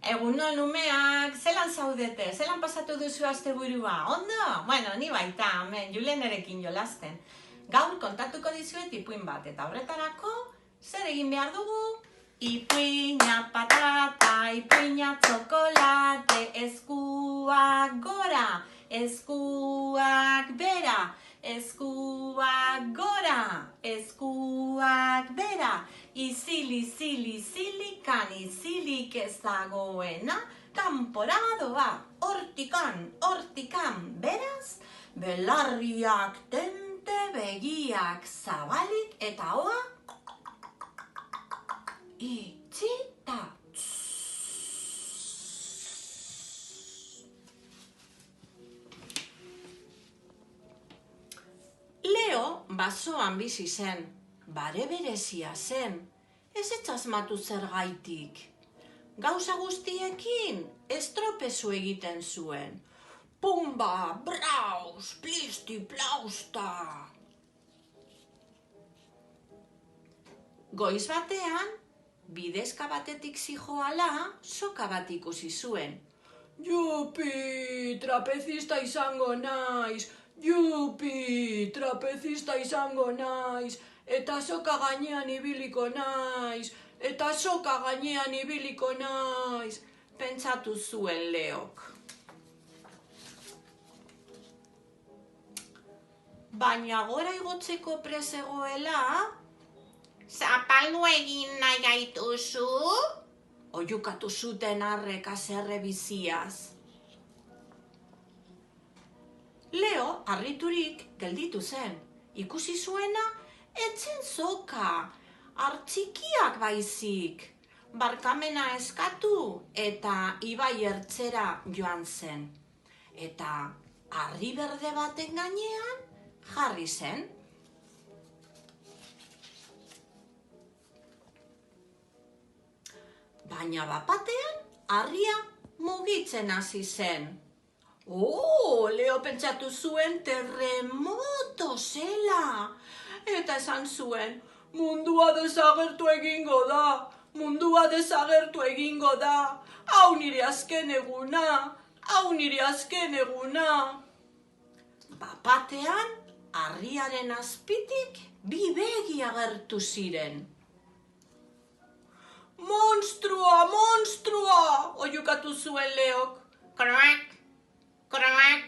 Egunon umeak, zelan zaudete? Zelan pasatu duzu asteburua? Ondo? Bueno, ni baita, hemen Julenerekin jolasten. Gaur kontatuko dizuet ipuin bat, eta horretarako zer egin behar dugu? Ipuina patata, ipuina txokolate, eskuak gora, eskuak bera, eskuak gora, eskuak bera. Izili, zili, zilikan, izilik ez dagoena, kanpora doa, hortikan, hortikan, beraz, belarriak tente, begiak zabalik, eta hoa, itxita. Leo basoan bizi zen, bare berezia zen, ez etxasmatu zergaitik. Gauza guztiekin estropezu egiten zuen. Pumba, braus, plisti, plausta. Goiz batean, bidezka batetik zijoala, soka bat ikusi zuen. Jupi, trapezista izango naiz, jupi, trapezista izango naiz, eta soka gainean ibiliko naiz, eta soka gainean ibiliko naiz, pentsatu zuen Leok. Baina gora igotzeko prezegoela, zapaldu egin nahi gaituzu? Oiukatu zuten arrek haserre biziaz. Leo, harriturik, gelditu zen. Ikusi zuena, etzen soka, hartxikiak baizik. Barkamena eskatu eta ibai ertzera joan zen. Eta harri berde baten gainean jarri zen. Baina bapatean, harria mugitzen hasi zen. Leo pentsatu zuen terremoto zela. Eta esan zuen, mundua desagertu egingo da, mundua desagertu egingo da. Hau nire azken eguna, hau nire azken eguna. Bapatean, harriaren azpitik bi begi agertu ziren. Monstrua, monstrua, oiukatu zuen Leok. Kroak, kroak,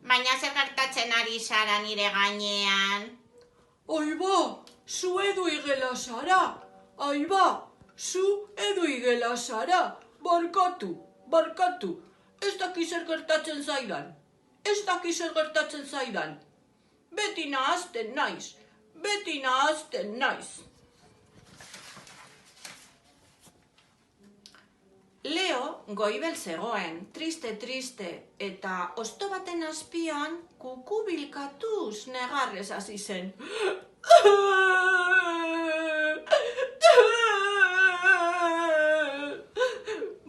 baina zer gertatzen ari zara nire gainean? Aiba, zu edu igela zara, aiba, zu edu igela zara, barkatu, barkatu, ez daki zer gertatzen zaidan, ez daki zer gertatzen zaidan. Beti nahazten naiz, beti nahazten naiz. Leo goibel zegoen, triste, eta hosto baten azpian kukubilkatuz negarrez hasi zen.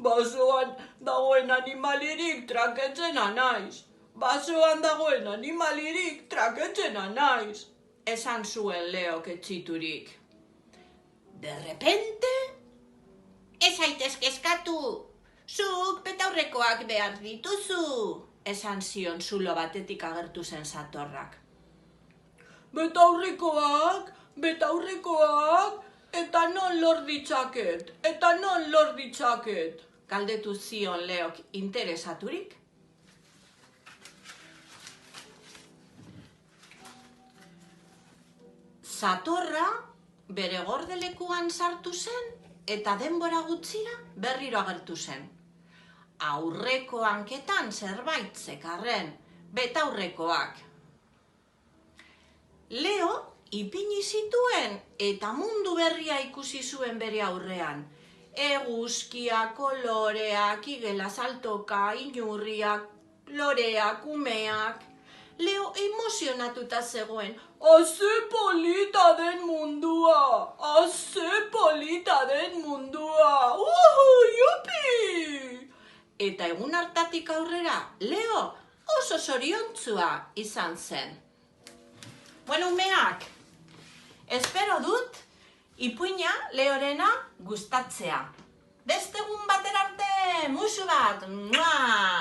Basoan dagoen animalirik traketzena naiz. Basoan dagoen animalirik traketzena naiz. Esan zuen Leok etxiturik. De repente, Ez zaitez kezkatu, zuk betaurrekoak behar dituzu, esan zion zulo batetik agertu zen satorrak. Betaurrekoak, eta non lor ditzaket, galdetu zion Leok interesaturik. Satorra bere gordelekuan sartu zen, eta denbora gutxira berriro agertu zen. Aurreko hanketan zerbait zekarren, betaurrekoak. Leo ipini zituen eta mundu berria ikusi zuen bere aurrean. Eguzkiak, koloreak, igela saltoka, inurriak, loreak, umeak. Leo emozionatuta zegoen. Aze polita den mundua! Aze polita den mundua! Jupi! Eta egun hartatik aurrera, Leo oso zoriontzua izan zen. Bueno, umeak, espero dut ipuina Leorena gustatzea. Beste egun batera arte! bat! Mua!